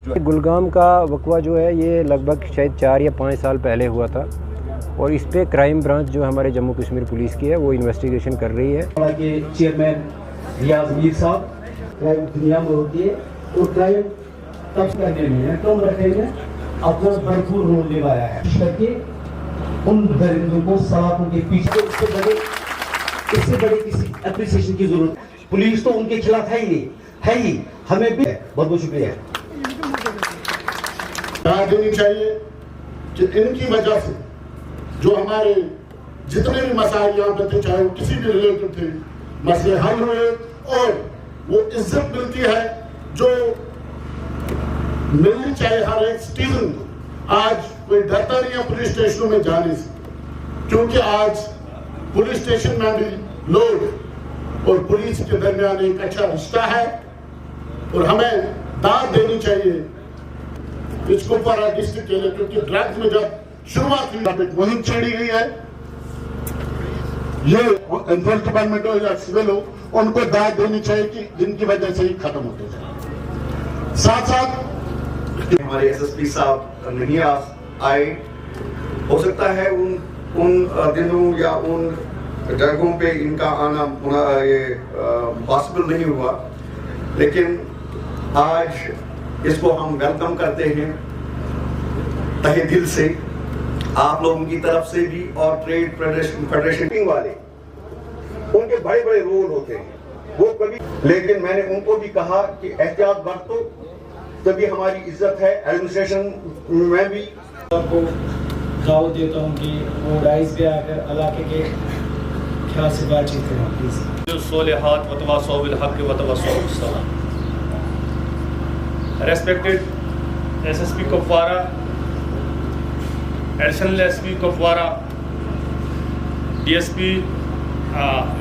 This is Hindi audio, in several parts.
गुलगाम का वकवा जो है ये लगभग शायद 4 या 5 साल पहले हुआ था और इस पे क्राइम ब्रांच जो हमारे जम्मू कश्मीर पुलिस की है वो इन्वेस्टिगेशन कर रही है। के चेयरमैन रियाज मीर साहब, क्राइम दुनिया में होती है और क्राइम तब करने में है कम रखने में अपना भरपूर रोल निभाया है करके उन दरिंदों को सलाखों के पीछे इससे बड़े किसी एप्रिसिएशन की जरूरत। पुलिस तो उनके खिलाफ है ही नहीं, है ही हमें भी। बहुत बहुत शुक्रिया। राय देनी चाहिए कि इनकी वजह से जो हमारे जितने भी मसाइल यहाँ पे थे, चाहे वो किसी भी रिलेटेड थे, मसले हल हुए और वो इज्जत मिलती है जो मिलनी चाहिए हर एक सिटीजन को। आज कोई डरता नहीं है पुलिस स्टेशनों में जाने से, क्योंकि आज पुलिस स्टेशन में भी लोग और पुलिस के दरमियान एक अच्छा रिश्ता है और हमें दाद देनी चाहिए इस कुपवारा डिस्ट्रिक्ट के लिए, क्योंकि ड्रग्स में जब शुरुआत हुई मुहिम छेड़ी गई है। ये एनफोर्समेंट डिपार्टमेंट हो या सिविल हो, उनको दाद देनी चाहिए कि जिनकी वजह से ही खत्म होते जाए। साथ साथ हमारे एसएसपी साहब नहीं आए, हो सकता है उन दिनों या उन जगहों पे इनका आना ये पॉसिबल नहीं हुआ, लेकिन आज इसको हम वेलकम करते हैं तहे दिल से, आप लोगों की तरफ से भी और ट्रेड फेडरेशन वाले उनके बड़े बड़े रोल होते हैं वो कभी, लेकिन मैंने उनको भी कहा कि एहतियात बरतो, तभी हमारी इज्जत है। एडमिनिस्ट्रेशन में भी आपको दावत देता हूँ कि वो राइस पे आकर इलाके के ख्याल से बातचीत करें प्लीज। सोलहात वतवासौ बिल हक वतवासौ बिस सलाह। Respected SSP Kupwara, additional SP Kupwara, DSP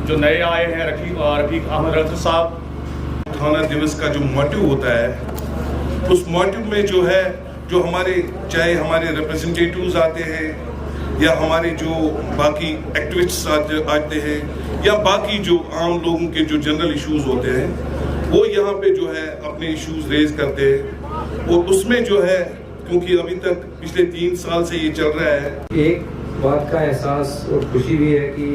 जो नए आए हैं रफीक अहमद रफी साहब। थाना दिवस का जो मोटिव होता है, उस मोटिव में जो है जो हमारे चाहे हमारे रिप्रेजेंटेटिव्स आते हैं या हमारे जो बाकी एक्टिविस्ट्स आते हैं या बाकी जो आम लोगों के जो जनरल इश्यूज होते हैं, वो यहाँ पे जो है अपने इश्यूज रेज करते हैं। और उसमें जो है, क्योंकि अभी तक पिछले 3 साल से ये चल रहा है, एक बात का एहसास और खुशी भी है कि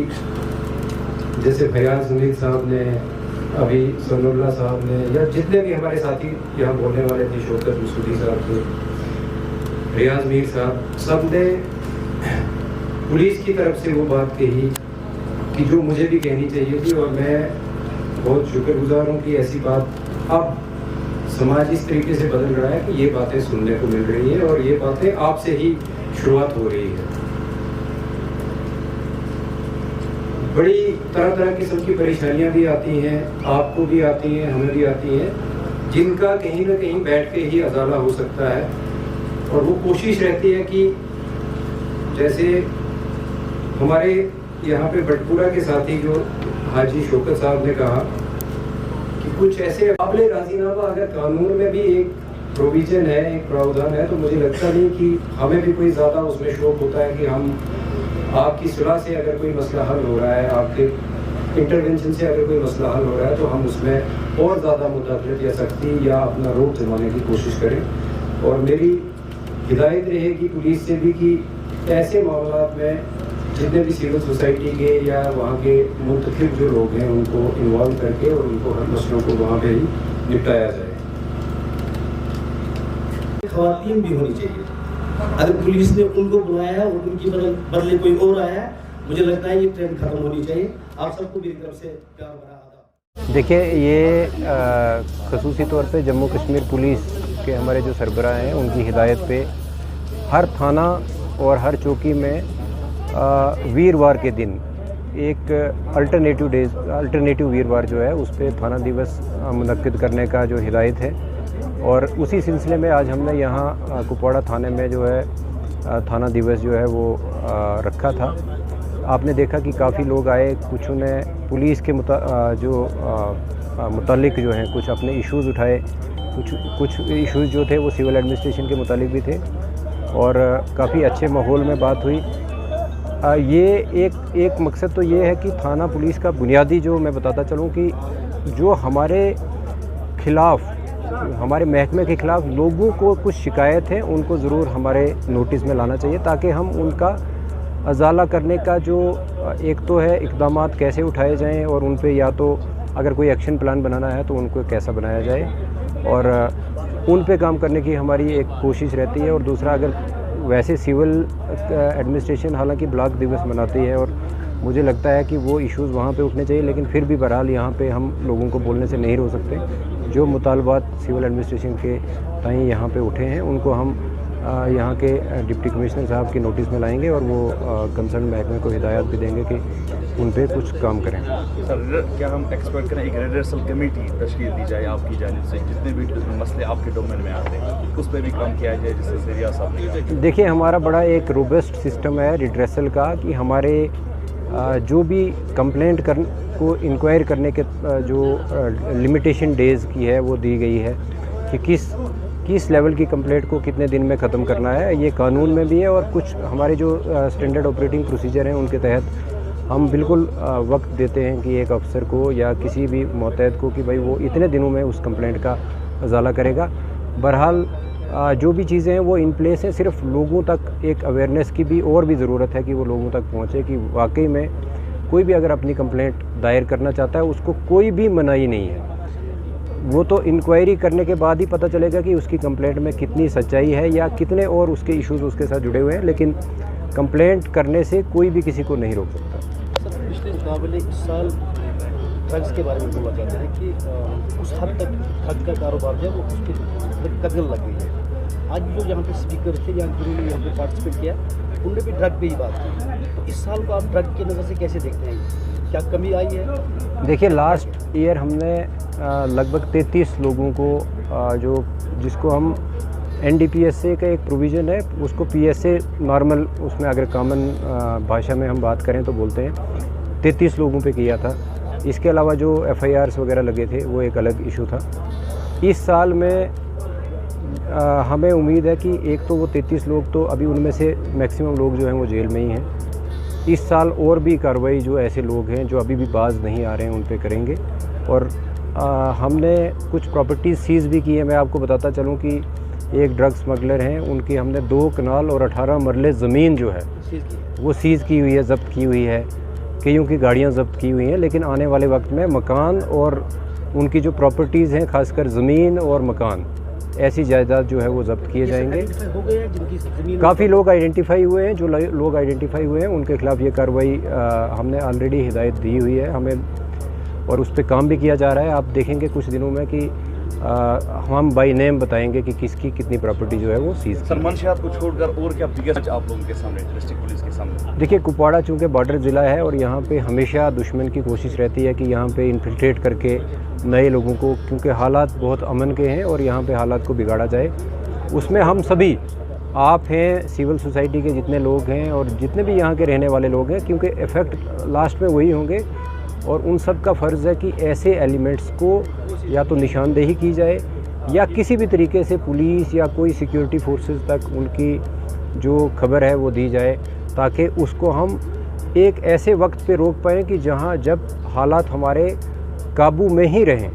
जैसे फयाज मीर साहब ने, अभी सनुल्लाह साहब ने, या जितने भी हमारे साथी यहाँ बोलने वाले थे, शौकत मसूदी साहब थे, रियाज मीर साहब, सब ने पुलिस की तरफ से वो बात कही कि जो मुझे भी कहनी चाहिए थी। और मैं बहुत शुक्रगुजार हूँ कि ऐसी बात अब समाज इस तरीके से बदल रहा है कि ये बातें सुनने को मिल रही है और ये बातें आपसे ही शुरुआत हो रही है। बड़ी तरह तरह किस्म की परेशानियां भी आती हैं, आपको भी आती हैं, हमें भी आती हैं, जिनका कहीं ना कहीं बैठ के ही अजाला हो सकता है। और वो कोशिश रहती है कि जैसे हमारे यहाँ पे बटपुरा के साथी जो हाजी शौकत साहब ने कहा कि कुछ ऐसे काबिल राजीनामा अगर कानून में भी एक प्रोविजन है, एक प्रावधान है, तो मुझे लगता नहीं कि हमें भी कोई ज़्यादा उसमें शौक होता है कि हम आपकी सुलह से अगर कोई मसला हल हो रहा है, आपके इंटरवेंशन से अगर कोई मसला हल हो रहा है, तो हम उसमें और ज़्यादा मुदाखलत या सख्ती या अपना रोक जमाने की कोशिश करें। और मेरी हिदायत रहेगी पुलिस से भी कि ऐसे मामलों में जितने भी सिविल सोसाइटी के या वहाँ के मुंतखब जो लोग हैं उनको इन्वॉल्व करके और उनको हर मसलों को वहाँ पे ही निपटाया जाए। ख़वातीन भी होनी चाहिए। अगर पुलिस ने उनको बुलाया है और उनकी बदले कोई और आया है, मुझे लगता है ये ट्रेंड खत्म होनी चाहिए। आप सबको मेरी तरफ से प्यार भरा आदाब। देखिए, ये ख़ुसूसी तौर पे जम्मू कश्मीर पुलिस के हमारे जो सरबराह हैं उनकी हिदायत पे हर थाना और हर चौकी में वीरवार के दिन एक अल्टरनेटिव वीरवार जो है उस पर थाना दिवस मुनक्किद करने का जो हिदायत है। और उसी सिलसिले में आज हमने यहाँ कुपवाड़ा थाने में जो है थाना दिवस जो है वो रखा था। आपने देखा कि काफ़ी लोग आए, कुछ ने पुलिस के मुतालिक जो हैं कुछ अपने इश्यूज़ उठाए, कुछ इश्यूज़ जो थे वो सिविल एडमिनिस्ट्रेशन के मुतालिक भी थे और काफ़ी अच्छे माहौल में बात हुई। ये एक मकसद तो ये है कि थाना पुलिस का बुनियादी जो मैं बताता चलूँ कि जो हमारे खिलाफ़ हमारे महकमे के ख़िलाफ़ लोगों को कुछ शिकायत है उनको ज़रूर हमारे नोटिस में लाना चाहिए, ताकि हम उनका अजाला करने का जो एक तो है इक़दामात कैसे उठाए जाएं और उन पे या तो अगर कोई एक्शन प्लान बनाना है तो उनको कैसा बनाया जाए और उन पे काम करने की हमारी एक कोशिश रहती है। और दूसरा, अगर वैसे सिविल एडमिनिस्ट्रेशन हालांकि ब्लॉक दिवस मनाती है और मुझे लगता है कि वो इश्यूज़ वहाँ पे उठने चाहिए, लेकिन फिर भी बहरहाल यहाँ पे हम लोगों को बोलने से नहीं रोक सकते। जो मुतालबात सिविल एडमिनिस्ट्रेशन के ताईं यहाँ पे उठे हैं उनको हम यहाँ के डिप्टी कमिश्नर साहब के नोटिस में लाएंगे और वो कंसर्न महकमे को हिदायत भी देंगे कि उन पे कुछ काम करें। सर, क्या हम एक्सपेक्ट करें एक रिडर्सल कमेटी तश्कील दी जाए आपकी जानिब से, जितने भी मसले आपके डोमेन में आते हैं उस पर भी काम किया जाए, जिससे सेरिया साहब ने देखिए, हमारा बड़ा एक रोबस्ट सिस्टम है रिड्रेसल का कि हमारे जो भी कंप्लेंट को इंक्वायर करने के जो लिमिटेशन डेज़ की है वो दी गई है कि किस लेवल की कंप्लेंट को कितने दिन में ख़त्म करना है। ये कानून में भी है और कुछ हमारे जो स्टैंडर्ड ऑपरेटिंग प्रोसीजर हैं उनके तहत हम बिल्कुल वक्त देते हैं कि एक अफसर को या किसी भी मुतहद को कि भाई वो इतने दिनों में उस कंप्लेंट का अजाला करेगा। बहरहाल जो भी चीज़ें हैं वो इन प्लेस हैं, सिर्फ लोगों तक एक अवेयरनेस की भी और भी ज़रूरत है कि वो लोगों तक पहुँचे कि वाकई में कोई भी अगर अपनी कंप्लेंट दायर करना चाहता है उसको कोई भी मनाही नहीं है। वो तो इंक्वायरी करने के बाद ही पता चलेगा कि उसकी कंप्लेंट में कितनी सच्चाई है या कितने और उसके इश्यूज़ उसके साथ जुड़े हुए हैं, लेकिन कंप्लेंट करने से कोई भी किसी को नहीं रोक सकता। सर, पिछले मुकाबले इस साल ड्रग्स के बारे में बोला जाता है कि उस हद तक ड्रग का कारोबार जो है वो उसकी कदर लग गई है। आज जो यहाँ पे स्पीकर थे जिन्होंने यहाँ पे पार्टिसिपेट किया उनने भी ड्रग पे ही बात की, तो इस साल को आप ड्रग की नज़र से कैसे देखते हैं, क्या कमी आई है? देखिए, लास्ट ईयर हमने लगभग 33 लोगों को जिसको हम NDPSA का एक प्रोविज़न है उसको PSA नॉर्मल, उसमें अगर कॉमन भाषा में हम बात करें तो बोलते हैं 33 लोगों पे किया था। इसके अलावा जो FIRs वगैरह लगे थे वो एक अलग इशू था। इस साल में हमें उम्मीद है कि एक तो वो 33 लोग तो अभी उनमें से मैक्सिमम लोग जो हैं वो जेल में ही हैं। इस साल और भी कार्रवाई जो ऐसे लोग हैं जो अभी भी बाज नहीं आ रहे हैं उन पे करेंगे और हमने कुछ प्रॉपर्टीज़ सीज़ भी की है। मैं आपको बताता चलूँ कि एक ड्रग स्मगलर हैं, उनकी हमने 2 कनाल और 18 मरले ज़मीन जो है वो सीज़ की हुई है, ज़ब्त की हुई है। कईयों की गाड़ियाँ ज़ब्त की हुई हैं, लेकिन आने वाले वक्त में मकान और उनकी जो प्रॉपर्टीज़ हैं, खासकर ज़मीन और मकान, ऐसी जायदाद जो है वो ज़ब्त किए जाएंगे। काफ़ी लोग आइडेंटिफाई हुए हैं। जो लोग आइडेंटिफाई हुए हैं उनके ख़िलाफ़ ये कार्रवाई हमने ऑलरेडी हिदायत दी हुई है हमें, और उस पर काम भी किया जा रहा है। आप देखेंगे कुछ दिनों में कि हम बाय नेम बताएंगे कि किसकी कितनी प्रॉपर्टी जो है वो सीज। सर, मंशियात को छोड़कर और क्या बिगेस्ट आप लोगों के सामने, डिस्ट्रिक्ट पुलिस के सामने? देखिए, कुपवाड़ा चूँकि बॉर्डर ज़िला है और यहाँ पे हमेशा दुश्मन की कोशिश रहती है कि यहाँ पे इन्फिल्ट्रेट करके नए लोगों को, क्योंकि हालात बहुत अमन के हैं और यहाँ पे हालात को बिगाड़ा जाए। उसमें हम सभी, आप हैं, सिविल सोसाइटी के जितने लोग हैं और जितने भी यहाँ के रहने वाले लोग हैं, क्योंकि इफ़ेक्ट लास्ट में वही होंगे और उन सब का फ़र्ज़ है कि ऐसे एलिमेंट्स को या तो निशानदेही की जाए या किसी भी तरीके से पुलिस या कोई सिक्योरिटी फोर्सेस तक उनकी जो खबर है वो दी जाए, ताकि उसको हम एक ऐसे वक्त पे रोक पाएँ कि जहाँ जब हालात हमारे काबू में ही रहें।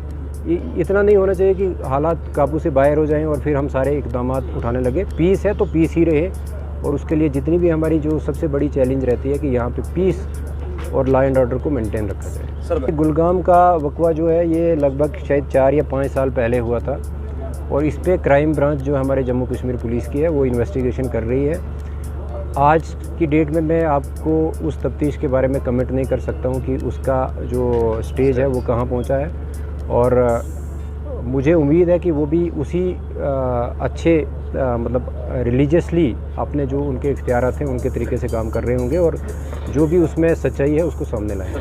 इतना नहीं होना चाहिए कि हालात काबू से बाहर हो जाएं और फिर हम सारे इक़दामात उठाने लगे। पीस है तो पीस ही रहे, और उसके लिए जितनी भी हमारी जो सबसे बड़ी चैलेंज रहती है कि यहाँ पे पीस और लॉ एंड ऑर्डर को मेंटेन रखा जाए। सर, गुलगाम का वकवा जो है ये लगभग शायद 4 या 5 साल पहले हुआ था और इस पे क्राइम ब्रांच जो हमारे जम्मू कश्मीर पुलिस की है वो इन्वेस्टिगेशन कर रही है। आज की डेट में मैं आपको उस तफ्तीश के बारे में कमेंट नहीं कर सकता हूँ कि उसका जो स्टेज है वो कहाँ पहुँचा है, और मुझे उम्मीद है कि वो भी उसी अच्छे मतलब रिलीजियसली अपने जो उनके इख्तियारात हैं उनके तरीके से काम कर रहे होंगे और जो भी उसमें सच्चाई है उसको सामने लाएं।